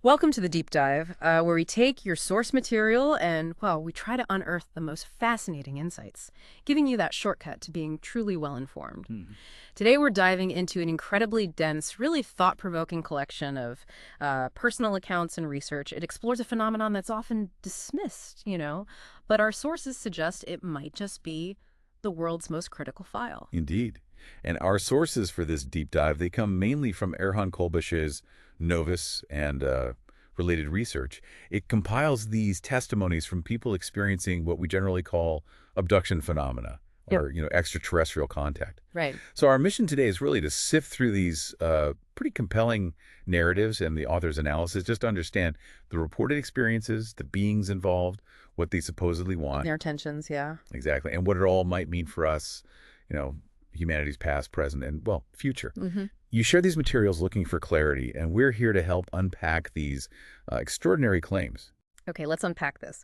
Welcome to the deep dive, where we take your source material and, well, we try to unearth the most fascinating insights, giving you that shortcut to being truly well-informed. Mhm. Today, we're diving into an incredibly dense, really thought-provoking collection of personal accounts and research. It explores a phenomenon that's often dismissed, but our sources suggest it might just be the world's most critical file. Indeed. And our sources for this deep dive, they come mainly from Erhan Kolbash's Novus and related research. It compiles these testimonies from people experiencing what we generally call abduction phenomena Yep. or, extraterrestrial contact. Right. So our mission today is really to sift through these pretty compelling narratives and the author's analysis just to understand the reported experiences, the beings involved, what they supposedly want. Their intentions, yeah. Exactly. And what it all might mean for us, you know, humanity's past, present, and, well, future. Mm-hmm. You share these materials looking for clarity, and we're here to help unpack these extraordinary claims. Okay, let's unpack this.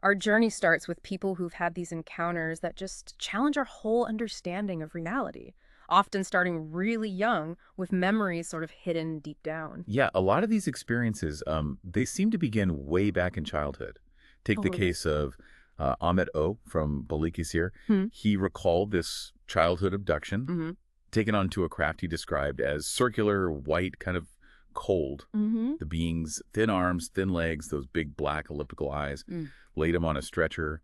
Our journey starts with people who've had these encounters that just challenge our whole understanding of reality, often starting really young with memories sort of hidden deep down. Yeah, a lot of these experiences, they seem to begin way back in childhood. Take the Oh, case of Ahmet O from Balıkesir. hmm. He recalled this childhood abduction Mm-hmm. taken onto a craft he described as circular, white, kind of cold. Mm-hmm. The beings, thin arms, thin legs, those big black elliptical eyes, Mm. laid him on a stretcher.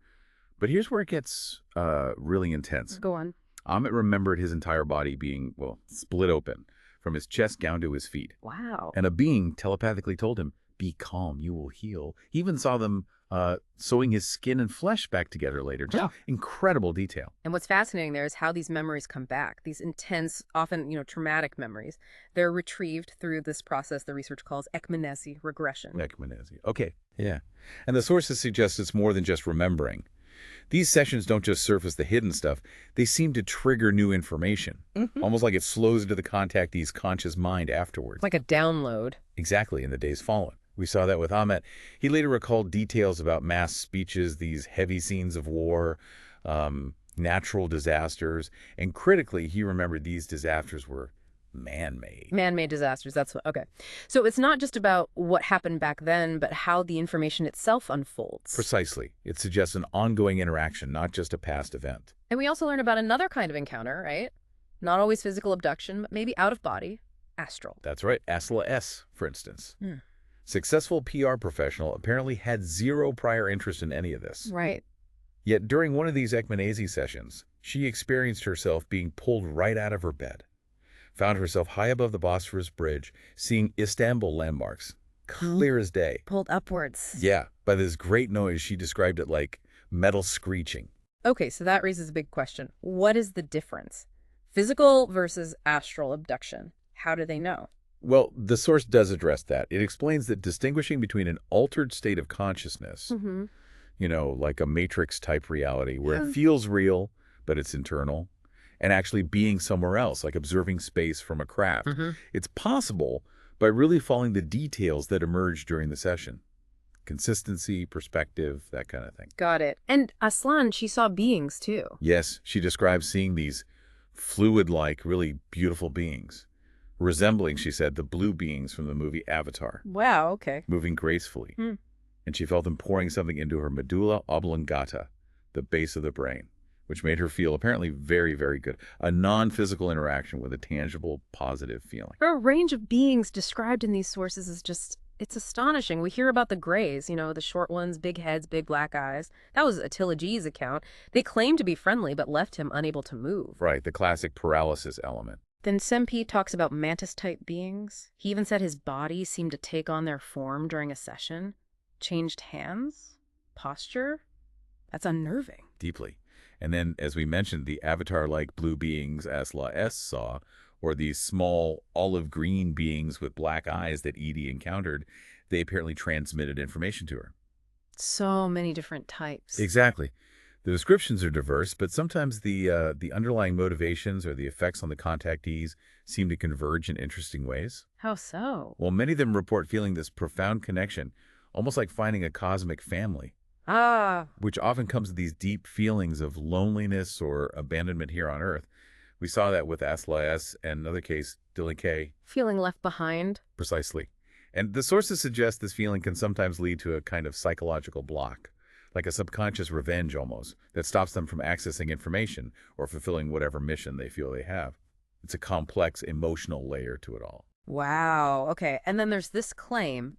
But here's where it gets really intense. Go on. Ahmet remembered his entire body being, well, split open, from his chest down to his feet. Wow. And a being telepathically told him, "Be calm, you will heal." He even saw them sewing his skin and flesh back together later. Just Yeah. incredible detail. And what's fascinating there is how these memories come back. These intense, often, traumatic memories. They're retrieved through this process the research calls ekmnesi regression. Ecological. Okay, yeah. And the sources suggest it's more than just remembering. These sessions don't just surface the hidden stuff, they seem to trigger new information, Mhm. almost like it flows into the contactee's conscious mind afterwards. Like a download. Exactly, in the days following. We saw that with Ahmet. He later recalled details about mass speeches, these heavy scenes of war, natural disasters, and critically, he remembered these disasters were man-made. Man-made disasters, that's what, okay. So it's not just about what happened back then, but how the information itself unfolds. Precisely. It suggests an ongoing interaction, not just a past event. And we also learn about another kind of encounter, right? Not always physical abduction, but maybe out of body, astral. That's right. Asla S., for instance. Hmm. Successful PR professional apparently had zero prior interest in any of this. Right. Yet during one of these ekmnesi sessions, she experienced herself being pulled right out of her bed. Found herself high above the Bosphorus Bridge, seeing Istanbul landmarks, clear as day. Pulled upwards. Yeah, by this great noise, she described it like metal screeching. Okay, so that raises a big question. What is the difference? Physical versus astral abduction. How do they know? Well, the source does address that. It explains that distinguishing between an altered state of consciousness, Mm-hmm. like a matrix-type reality where Yeah. it feels real, but it's internal, and actually being somewhere else, like observing space from a craft. Mm-hmm. It's possible by really following the details that emerge during the session. Consistency, perspective, that kind of thing. Got it. And Aslan, she saw beings too. Yes, she describes seeing these fluid-like, really beautiful beings, resembling, she said, the blue beings from the movie Avatar, Wow, okay. moving gracefully. Hmm. And she felt them pouring something into her medulla oblongata, the base of the brain, which made her feel apparently very, very good. A non-physical interaction with a tangible, positive feeling. The range of beings described in these sources is just, it's astonishing. We hear about the grays, the short ones, big heads, big black eyes. That was Attila G's account. They claimed to be friendly, but left him unable to move. Right, the classic paralysis element. Then Sempi talks about mantis-type beings. He even said his body seemed to take on their form during a session. Changed hands? Posture? That's unnerving. Deeply. And then, as we mentioned, the avatar-like blue beings Asla S saw, or these small olive green beings with black eyes that Edie encountered, they apparently transmitted information to her. So many different types. Exactly. The descriptions are diverse, but sometimes the underlying motivations or the effects on the contactees seem to converge in interesting ways. How so? While many of them report feeling this profound connection, almost like finding a cosmic family, Ah, which often comes with these deep feelings of loneliness or abandonment here on Earth. We saw that with Asla S and another case, Dylan K. feeling left behind. Precisely. And the sources suggest this feeling can sometimes lead to a kind of psychological block, like a subconscious revenge almost, that stops them from accessing information or fulfilling whatever mission they feel they have. It's a complex emotional layer to it all. Wow. Okay. And then there's this claim.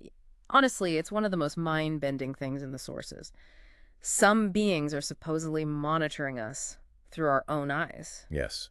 Honestly, it's one of the most mind-bending things in the sources. Some beings are supposedly monitoring us through our own eyes. Yes.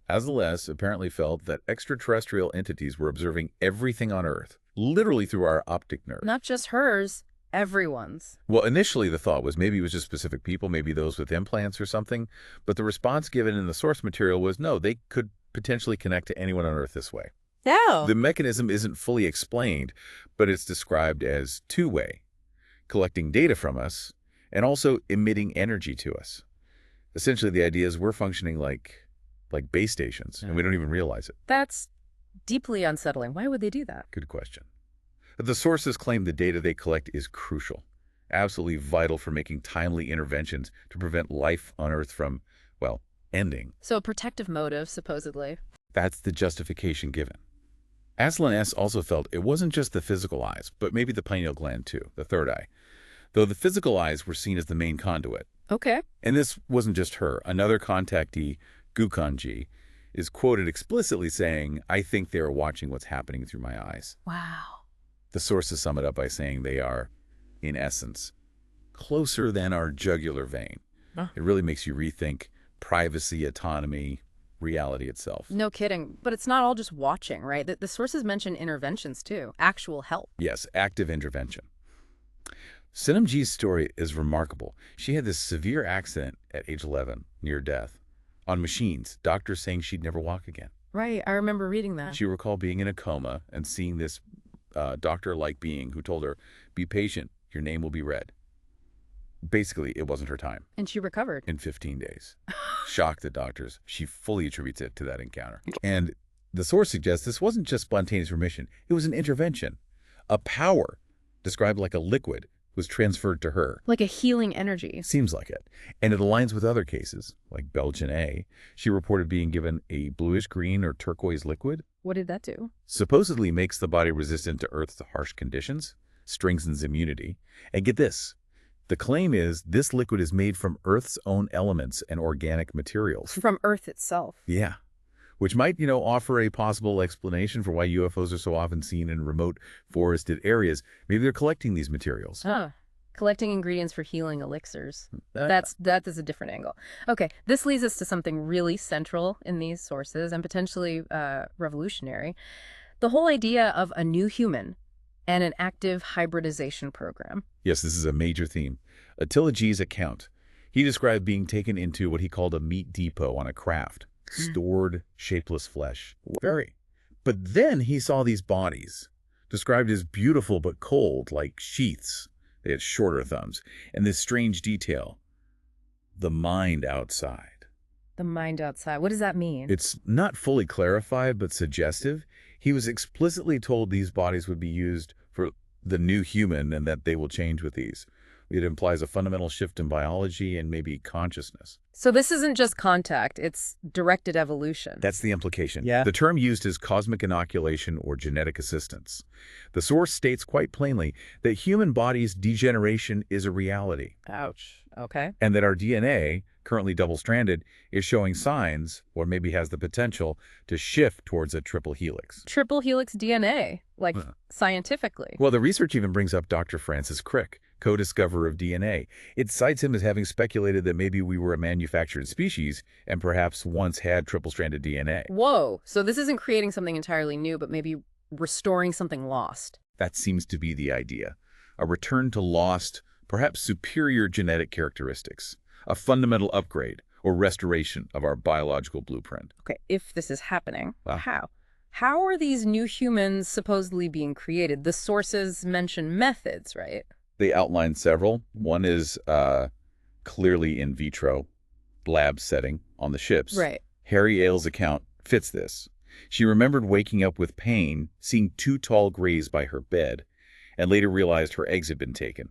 Azalea apparently felt that extraterrestrial entities were observing everything on Earth, literally through our optic nerve. Not just hers, everyone's. Well, initially the thought was maybe it was just specific people, maybe those with implants or something, but the response given in the source material was no, they could potentially connect to anyone on Earth this way. No. The mechanism isn't fully explained, but it's described as two-way, collecting data from us and also emitting energy to us. Essentially, the idea is we're functioning like base stations, and we don't even realize it. That's deeply unsettling. Why would they do that? Good question. The sources claim the data they collect is crucial, absolutely vital for making timely interventions to prevent life on Earth from, well, ending. So a protective motive, supposedly. That's the justification given. Aslan S. also felt it wasn't just the physical eyes, but maybe the pineal gland too, the third eye, though the physical eyes were seen as the main conduit. Okay. And this wasn't just her. Another contactee, Gukanji, is quoted explicitly saying, "I think they are watching what's happening through my eyes." Wow. The sources sum it up by saying they are, in essence, closer than our jugular vein. Huh. It really makes you rethink privacy, autonomy, reality itself. No kidding. But it's not all just watching, right? The sources mention interventions too, actual help. Yes, active intervention. Sinamji's story is remarkable. She had this severe accident at age 11, near death, on machines, doctors saying she'd never walk again. Right, I remember reading that. She recalled being in a coma and seeing this doctor-like being who told her, "Be patient, your name will be read." Basically, it wasn't her time. And she recovered. In 15 days. Shocked the doctors. She fully attributes it to that encounter. And the source suggests this wasn't just spontaneous remission. It was an intervention. A power, described like a liquid, was transferred to her. Like a healing energy. Seems like it. And it aligns with other cases, like Belgian A. She reported being given a bluish-green or turquoise liquid. What did that do? Supposedly makes the body resistant to Earth's harsh conditions, strengthens immunity. And get this. The claim is this liquid is made from Earth's own elements and organic materials. From Earth itself. Yeah. Which might, offer a possible explanation for why UFOs are so often seen in remote forested areas. Maybe they're collecting these materials. Collecting ingredients for healing elixirs. That is a different angle. Okay, this leads us to something really central in these sources and potentially revolutionary. The whole idea of a new human and an active hybridization program. Yes, this is a major theme. Attila G's account. He described being taken into what he called a meat depot on a craft. Stored, shapeless flesh. Very. But then he saw these bodies, described as beautiful but cold, like sheaths. They had shorter thumbs. And this strange detail, the mind outside. The mind outside. What does that mean? It's not fully clarified, but suggestive. He was explicitly told these bodies would be used for the new human and that they will change with these. It implies a fundamental shift in biology and maybe consciousness. So this isn't just contact, it's directed evolution. That's the implication. Yeah. The term used is cosmic inoculation or genetic assistance. The source states quite plainly that human bodies' degeneration is a reality. Ouch. Okay. And that our DNA, currently double-stranded, is showing signs, or maybe has the potential, to shift towards a triple helix. Triple helix DNA, like scientifically. Well, the research even brings up Dr. Francis Crick, co-discoverer of DNA. It cites him as having speculated that maybe we were a manufactured species and perhaps once had triple-stranded DNA. Whoa. So this isn't creating something entirely new, but maybe restoring something lost. That seems to be the idea. A return to lost, perhaps superior genetic characteristics. A fundamental upgrade or restoration of our biological blueprint. Okay, if this is happening, Wow. how? How are these new humans supposedly being created? The sources mention methods, right? They outline several. One is clearly in vitro, lab setting on the ships. Right. Harry Ailes' account fits this. She remembered waking up with pain, seeing two tall grays by her bed, and later realized her eggs had been taken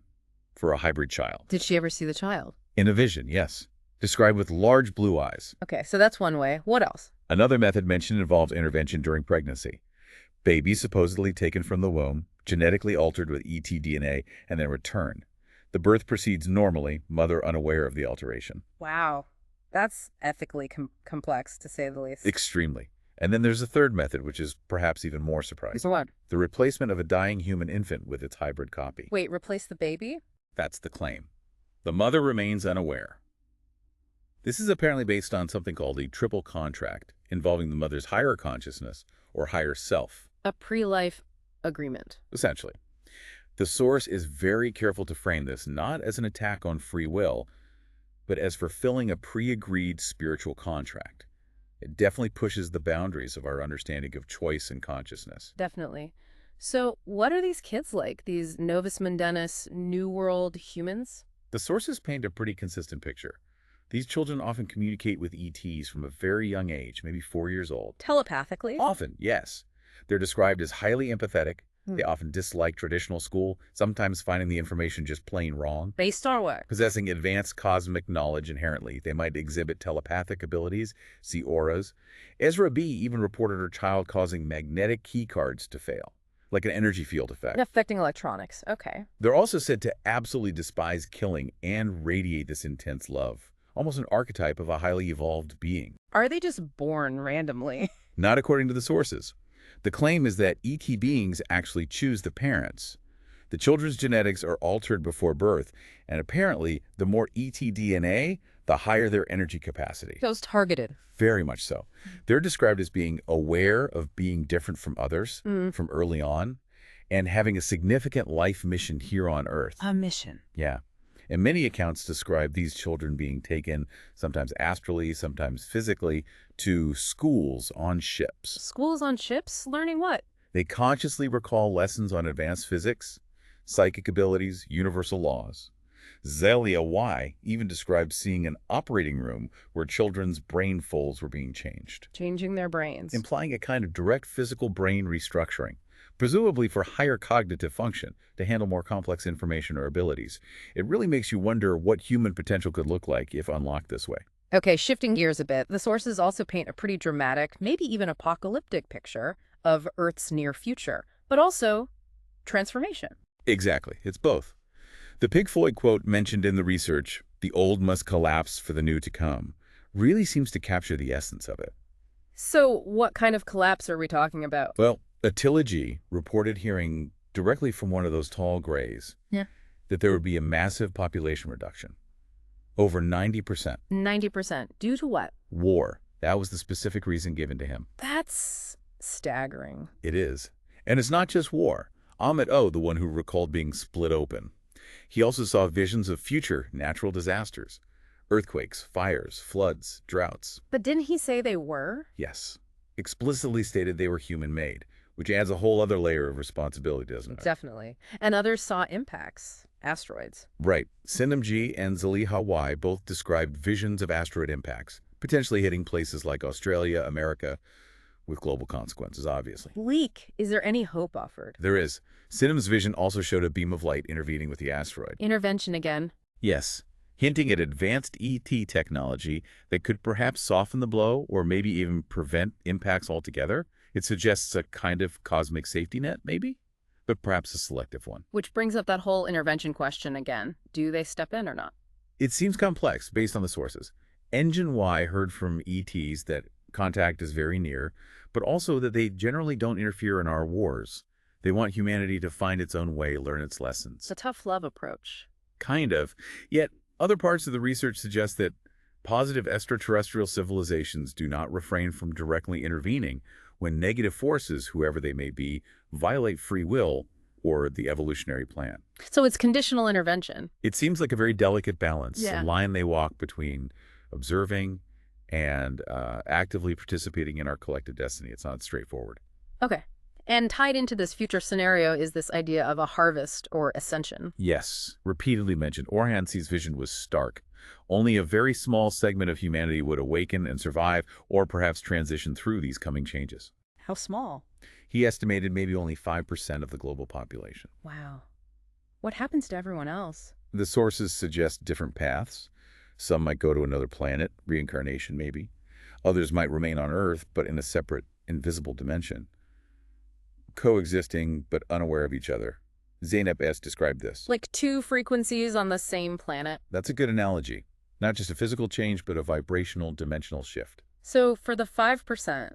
for a hybrid child. Did she ever see the child? In a vision, yes. Described with large blue eyes. Okay, so that's one way. What else? Another method mentioned involves intervention during pregnancy. Baby supposedly taken from the womb, genetically altered with ET DNA, and then return. The birth proceeds normally, mother unaware of the alteration. Wow. That's ethically complex, to say the least. Extremely. And then there's a third method, which is perhaps even more surprising. So what? The replacement of a dying human infant with its hybrid copy. Wait, replace the baby? That's the claim. The mother remains unaware. This is apparently based on something called a triple contract, involving the mother's higher consciousness, or higher self, A pre-life agreement. essentially. The source is very careful to frame this not as an attack on free will, but as fulfilling a pre-agreed spiritual contract. It definitely pushes the boundaries of our understanding of choice and consciousness. Definitely. So what are these kids like, these Novus Mundanus New World humans? The sources paint a pretty consistent picture. These children often communicate with ETs from a very young age, maybe 4 years old. Telepathically? Often, yes. They're described as highly empathetic. Hmm. They often dislike traditional school, sometimes finding the information just plain wrong. Based on what? Possessing advanced cosmic knowledge inherently, they might exhibit telepathic abilities, see auras. Ezra B. even reported her child causing magnetic key cards to fail, like an energy field effect. Affecting electronics. Okay. They're also said to absolutely despise killing and radiate this intense love, almost an archetype of a highly evolved being. Are they just born randomly? Not according to the sources. The claim is that ET beings actually choose the parents. The children's genetics are altered before birth, and apparently, the more ET DNA, the higher their energy capacity. Those targeted. Very much so. They're described as being aware of being different from others from early on, and having a significant life mission here on Earth. A mission. Yeah. And many accounts describe these children being taken, sometimes astrally, sometimes physically, to schools on ships. Schools on ships? Learning what? They consciously recall lessons on advanced physics, psychic abilities, universal laws. Zelia Y even described seeing an operating room where children's brain folds were being changed, Changing their brains. implying a kind of direct physical brain restructuring, presumably for higher cognitive function to handle more complex information or abilities. It really makes you wonder what human potential could look like if unlocked this way. Okay, shifting gears a bit, the sources also paint a pretty dramatic, maybe even apocalyptic picture of Earth's near future, but also transformation. Exactly. It's both. The Pig Floyd quote mentioned in the research, "The old must collapse for the new to come," really seems to capture the essence of it. So what kind of collapse are we talking about? Well, Attila G. reported hearing directly from one of those tall grays that there would be a massive population reduction. Over 90%. 90%. Due to what? War. That was the specific reason given to him. That's staggering. It is. And it's not just war. Ahmet O., the one who recalled being split open. He also saw visions of future natural disasters. Earthquakes, fires, floods, droughts. But didn't he say they were? Yes. Explicitly stated they were human-made, which adds a whole other layer of responsibility, doesn't it? Definitely. And others saw impacts. Asteroids. Right. Sinem G and Zaliha Y both described visions of asteroid impacts, potentially hitting places like Australia, America, with global consequences, obviously. Bleak. Is there any hope offered? There is. Sinem's vision also showed a beam of light intervening with the asteroid. Intervention again. Yes, hinting at advanced ET technology that could perhaps soften the blow or maybe even prevent impacts altogether. It suggests a kind of cosmic safety net, maybe? But perhaps a selective one. Which brings up that whole intervention question again. Do they step in or not? It seems complex based on the sources. Engine Y heard from ETs that contact is very near, but also that they generally don't interfere in our wars. They want humanity to find its own way, learn its lessons. It's a tough love approach. Kind of. Yet, other parts of the research suggest that positive extraterrestrial civilizations do not refrain from directly intervening when negative forces, whoever they may be, violate free will or the evolutionary plan. So it's conditional intervention. It seems like a very delicate balance, Yeah. a line they walk between observing and actively participating in our collective destiny. It's not straightforward. Okay. And tied into this future scenario is this idea of a harvest or ascension. Yes, repeatedly mentioned. Orhansi's vision was stark. Only a very small segment of humanity would awaken and survive, or perhaps transition through these coming changes. How small? He estimated maybe only 5% of the global population. Wow. What happens to everyone else? The sources suggest different paths. Some might go to another planet, reincarnation maybe. Others might remain on Earth, but in a separate, invisible dimension. coexisting but unaware of each other. Zeynep S. described this. Like two frequencies on the same planet. That's a good analogy. Not just a physical change, but a vibrational dimensional shift. So for the 5%,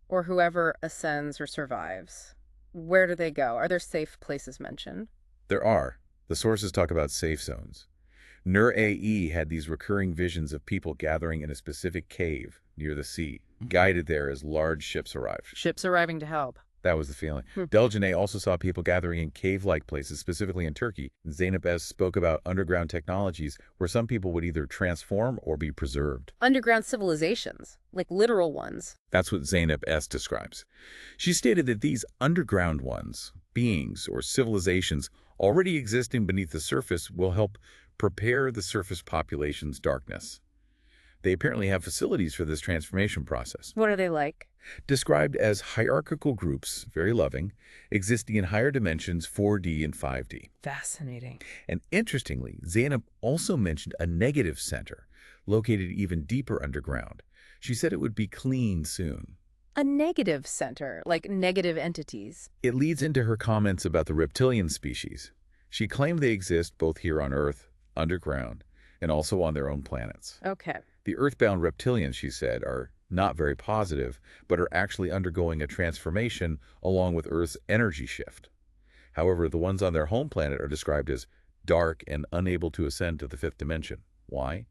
or whoever ascends or survives, where do they go? Are there safe places mentioned? There are. The sources talk about safe zones. Nur-AE had these recurring visions of people gathering in a specific cave near the sea, guided there as large ships arrived. Ships arriving to help. That was the feeling. Deljanay also saw people gathering in cave-like places, specifically in Turkey. Zeynep S. spoke about underground technologies where some people would either transform or be preserved. Underground civilizations, like literal ones. That's what Zeynep S. describes. She stated that these underground ones, beings or civilizations already existing beneath the surface, will help prepare the surface population's darkness. They apparently have facilities for this transformation process. What are they like? Described as hierarchical groups, very loving, existing in higher dimensions 4D and 5D. Fascinating. And interestingly, Zeynep also mentioned a negative center, located even deeper underground. She said it would be clean soon. A negative center, like negative entities. It leads into her comments about the reptilian species. She claimed they exist both here on Earth, underground, and also on their own planets. Okay. The earthbound reptilians, she said, are not very positive, but are actually undergoing a transformation along with Earth's energy shift. However, the ones on their home planet are described as dark and unable to ascend to the fifth dimension. Why?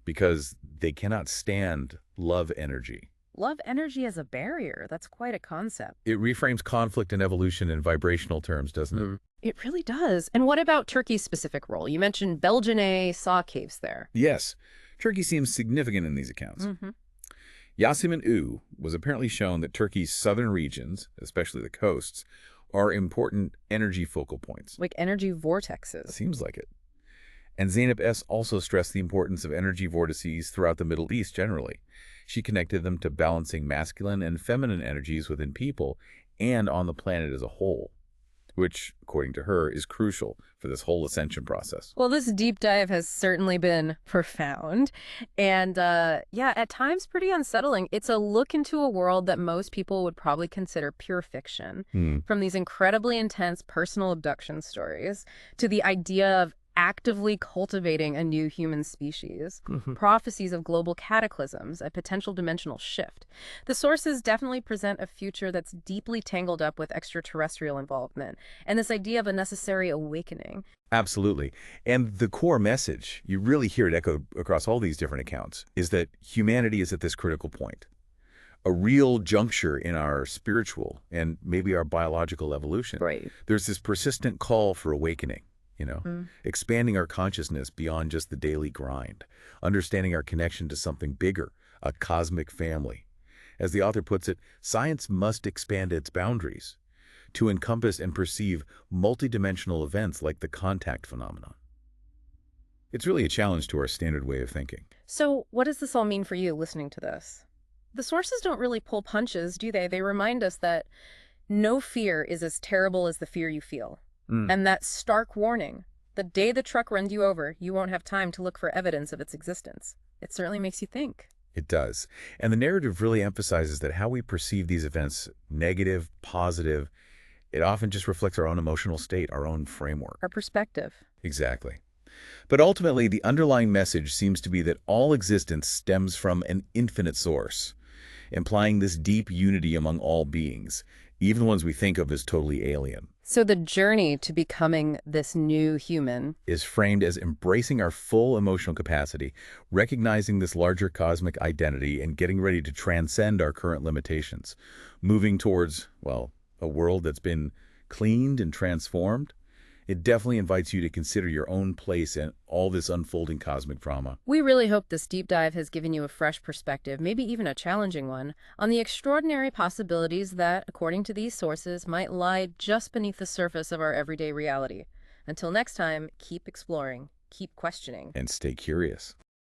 Because they cannot stand love energy. Love energy as a barrier. That's quite a concept. It reframes conflict and evolution in vibrational terms, doesn't it? It really does. And what about Turkey's specific role? You mentioned Belgiane saw caves there. Yes. Turkey seems significant in these accounts. Yasemin U was apparently shown that Turkey's southern regions, especially the coasts, are important energy focal points. Like energy vortexes. Seems like it. And Zeynep S. also stressed the importance of energy vortices throughout the Middle East generally. She connected them to balancing masculine and feminine energies within people and on the planet as a whole, which, according to her, is crucial for this whole ascension process. Well, this deep dive has certainly been profound and, yeah, at times pretty unsettling. It's a look into a world that most people would probably consider pure fiction. From these incredibly intense personal abduction stories to the idea of actively cultivating a new human species, prophecies of global cataclysms, a potential dimensional shift. The sources definitely present a future that's deeply tangled up with extraterrestrial involvement and this idea of a necessary awakening. Absolutely. And the core message, you really hear it echoed across all these different accounts, is that humanity is at this critical point. A real juncture in our spiritual and maybe our biological evolution. Right. There's this persistent call for awakening. Expanding our consciousness beyond just the daily grind, understanding our connection to something bigger, a cosmic family. As the author puts it, science must expand its boundaries to encompass and perceive multidimensional events like the contact phenomenon. It's really a challenge to our standard way of thinking. So what does this all mean for you listening to this? The sources don't really pull punches, do they? They remind us that no fear is as terrible as the fear you feel. And that stark warning, the day the truck runs you over, you won't have time to look for evidence of its existence. It certainly makes you think. It does. And the narrative really emphasizes that how we perceive these events, negative, positive, it often just reflects our own emotional state, our own framework. Our perspective. Exactly. But ultimately, the underlying message seems to be that all existence stems from an infinite source, implying this deep unity among all beings, even the ones we think of as totally alien. So the journey to becoming this new human is framed as embracing our full emotional capacity, recognizing this larger cosmic identity, and getting ready to transcend our current limitations, moving towards, well, a world that's been cleaned and transformed. It definitely invites you to consider your own place in all this unfolding cosmic drama. We really hope this deep dive has given you a fresh perspective, maybe even a challenging one, on the extraordinary possibilities that, according to these sources, might lie just beneath the surface of our everyday reality. Until next time, keep exploring, keep questioning, And stay curious.